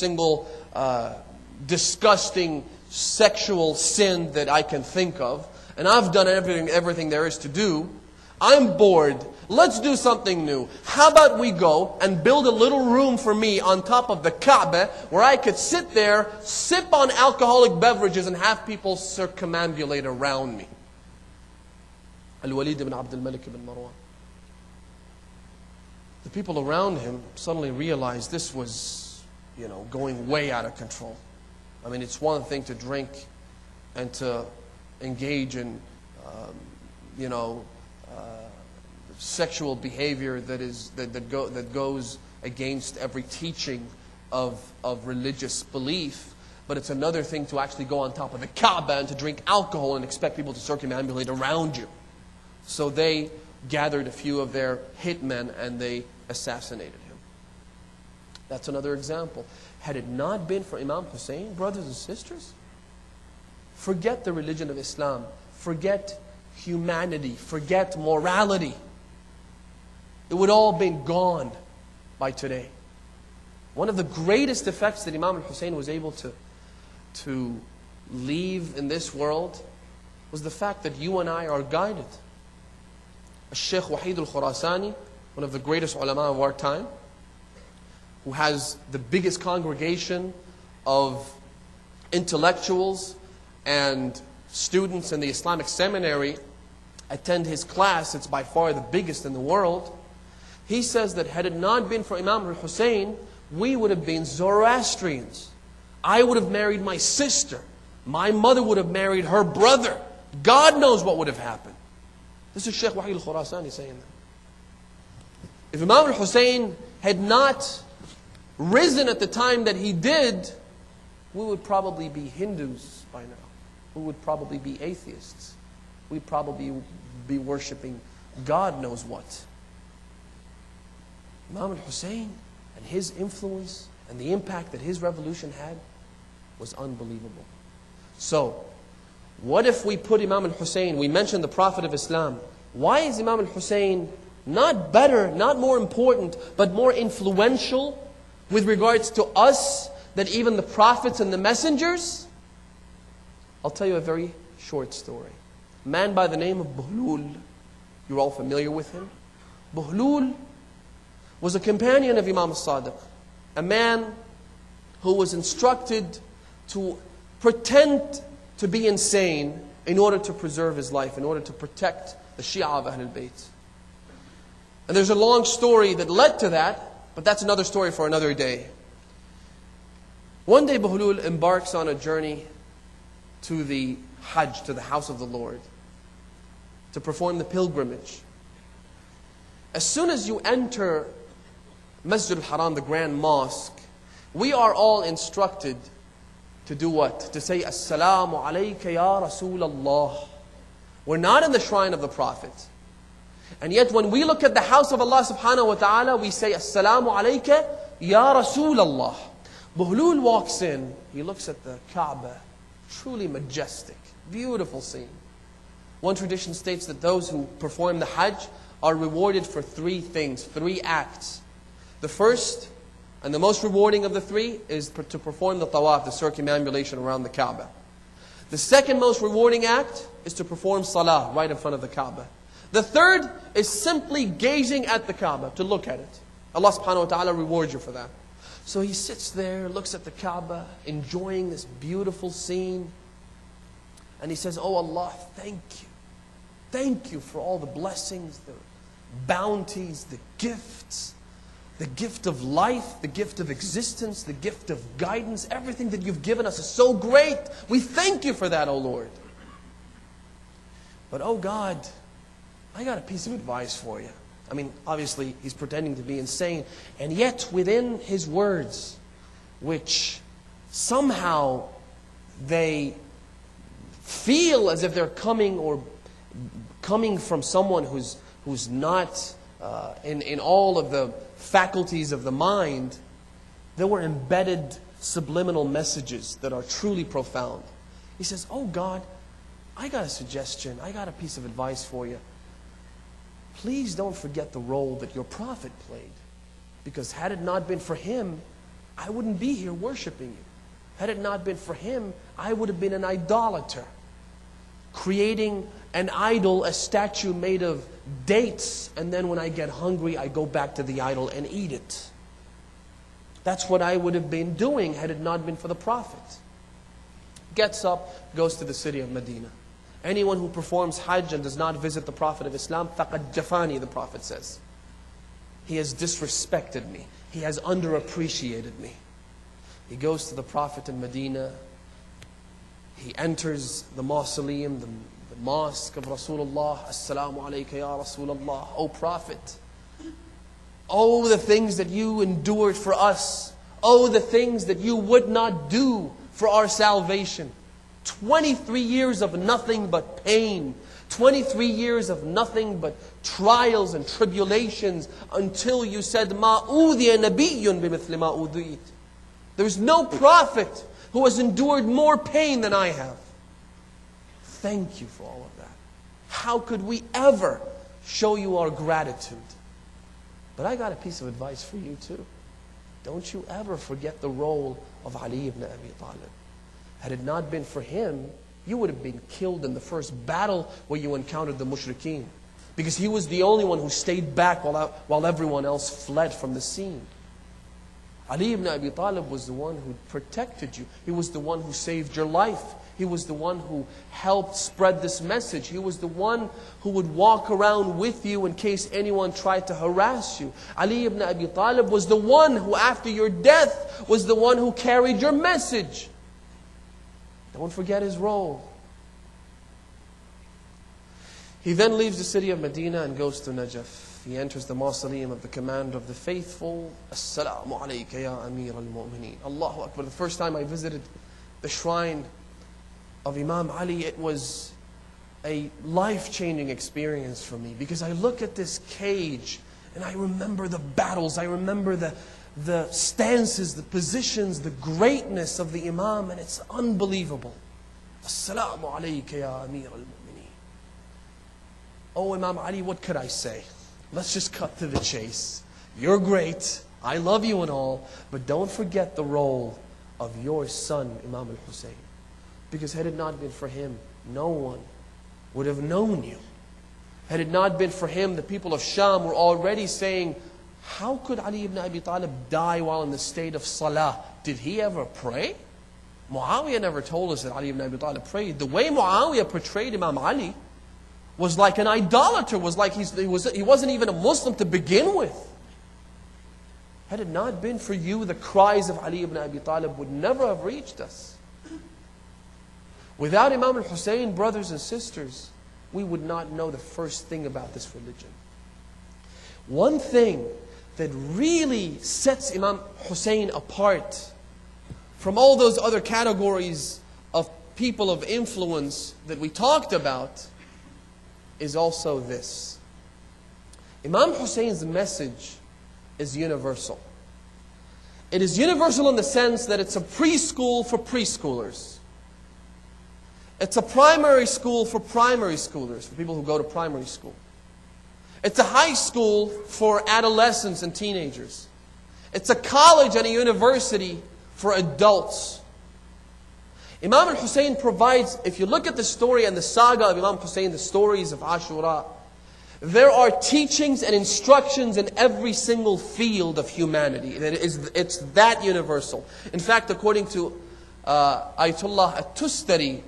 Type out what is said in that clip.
single disgusting sexual sin that I can think of. And I've done everything there is to do. I'm bored. Let's do something new. How about we go and build a little room for me on top of the Kaaba where I could sit there, sip on alcoholic beverages and have people circumambulate around me. Al-Walid ibn Abdul Malik ibn Marwan. The people around him suddenly realized this was, going way out of control. I mean, it's one thing to drink and to engage in, sexual behavior that goes against every teaching of religious belief. But it's another thing to actually go on top of the Kaaba and to drink alcohol and expect people to circumambulate around you. So they gathered a few of their hitmen and they assassinated him. That's another example. Had it not been for Imam Hussein, brothers and sisters, forget the religion of Islam, forget humanity, forget morality. It would all have been gone by today. One of the greatest effects that Imam Hussein was able to leave in this world was the fact that you and I are guided. Sheikh Wahid al-Khurasani, one of the greatest ulama of our time, who has the biggest congregation of intellectuals and students in the Islamic seminary attend his class. It's by far the biggest in the world. He says that had it not been for Imam al-Hussein, we would have been Zoroastrians. I would have married my sister. My mother would have married her brother. God knows what would have happened. This is Sheikh Wahid al-Khurasani saying that. If Imam al-Hussein had not risen at the time that he did, we would probably be Hindus by now. We would probably be atheists. We'd probably be worshipping God knows what. Imam al-Hussein and his influence and the impact that his revolution had was unbelievable. So, what if we put Imam al-Hussein, we mentioned the Prophet of Islam. Why is Imam al-Hussein not better, not more important, but more influential with regards to us than even the prophets and the messengers? I'll tell you a very short story. A man by the name of Buhlul, you're all familiar with him. Buhlul was a companion of Imam al-Sadiq, a man who was instructed to pretend to be insane in order to preserve his life, in order to protect the Shia of Ahlul Bayt. And there's a long story that led to that, but that's another story for another day. One day Buhlul embarks on a journey to the Hajj, to the house of the Lord, to perform the pilgrimage. As soon as you enter Masjid al-Haram, the Grand Mosque, we are all instructed to do what? To say, Assalamu alayka ya Rasulallah. We're not in the shrine of the Prophet. And yet when we look at the house of Allah subhanahu wa ta'ala, we say, Assalamu alayka ya Rasulallah. Buhlul walks in, he looks at the Kaaba, truly majestic, beautiful scene. One tradition states that those who perform the Hajj are rewarded for three things, three acts. The first and the most rewarding of the three is to perform the tawaf, the circumambulation around the Kaaba. The second most rewarding act is to perform salah right in front of the Kaaba. The third is simply gazing at the Kaaba, to look at it. Allah subhanahu wa ta'ala rewards you for that. So he sits there, looks at the Kaaba, enjoying this beautiful scene. And he says, Oh Allah, thank you. Thank you for all the blessings, the bounties, the gifts. The gift of life, the gift of existence, the gift of guidance, everything that you've given us is so great. We thank you for that, O Lord. But oh God, I got a piece of advice for you. I mean, obviously, he's pretending to be insane. And yet, within his words, which somehow they feel as if they're coming from someone who's not in all of the faculties of the mind, there were embedded subliminal messages that are truly profound. He says, oh God, I got a suggestion. I got a piece of advice for you. Please don't forget the role that your prophet played. Because had it not been for him, I wouldn't be here worshiping you. Had it not been for him, I would have been an idolater, creating an idol, a statue made of dates, and then when I get hungry, I go back to the idol and eat it. That's what I would have been doing had it not been for the Prophet. Gets up, goes to the city of Medina. Anyone who performs Hajj and does not visit the Prophet of Islam, فَقَدْ جَفَانِي, the Prophet says. He has disrespected me. He has underappreciated me. He goes to the Prophet in Medina. He enters the mausoleum, the mosque of Rasulullah. Assalamu alayka ya Rasulullah. O Prophet, oh, the things that you endured for us. Oh, the things that you would not do for our salvation. 23 years of nothing but pain. 23 years of nothing but trials and tribulations until you said, مَا أُوذِيَ نَبِيٌّ بِمِثْلِ مَا أُوذِيتُ. There's no prophet who has endured more pain than I have. Thank you for all of that. How could we ever show you our gratitude? But I got a piece of advice for you too. Don't you ever forget the role of Ali ibn Abi Talib. Had it not been for him, you would have been killed in the first battle where you encountered the mushrikeen. Because he was the only one who stayed back while everyone else fled from the scene. Ali ibn Abi Talib was the one who protected you. He was the one who saved your life. He was the one who helped spread this message. He was the one who would walk around with you in case anyone tried to harass you. Ali ibn Abi Talib was the one who, after your death, was the one who carried your message. Don't forget his role. He then leaves the city of Medina and goes to Najaf. He enters the mausoleum of the commander of the faithful. Assalamu alayka ya Amir al-Mu'mineen. Allahu Akbar. The first time I visited the shrine of Imam Ali, it was a life-changing experience for me. Because I look at this cage and I remember the battles. I remember the stances, the positions, the greatness of the Imam, and it's unbelievable. Assalamu alayka ya Amir al-Mu'mineen. Oh Imam Ali, what could I say? Let's just cut to the chase. You're great, I love you and all, but don't forget the role of your son, Imam al-Hussein. Because had it not been for him, no one would have known you. Had it not been for him, the people of Sham were already saying, how could Ali ibn Abi Talib die while in the state of salah? Did he ever pray? Muawiyah never told us that Ali ibn Abi Talib prayed. The way Muawiyah portrayed Imam Ali was like an idolater, was like he wasn't even a Muslim to begin with. Had it not been for you, the cries of Ali ibn Abi Talib would never have reached us. Without Imam al-Hussein, brothers and sisters, we would not know the first thing about this religion. One thing that really sets Imam Hussein apart from all those other categories of people of influence that we talked about is also this. Imam Hussein's message is universal. It is universal in the sense that it's a preschool for preschoolers. It's a primary school for primary schoolers, for people who go to primary school. It's a high school for adolescents and teenagers. It's a college and a university for adults. Imam al-Hussein provides, if you look at the story and the saga of Imam Hussein, the stories of Ashura, there are teachings and instructions in every single field of humanity. It's that universal. In fact, according to Ayatollah at-Tustari,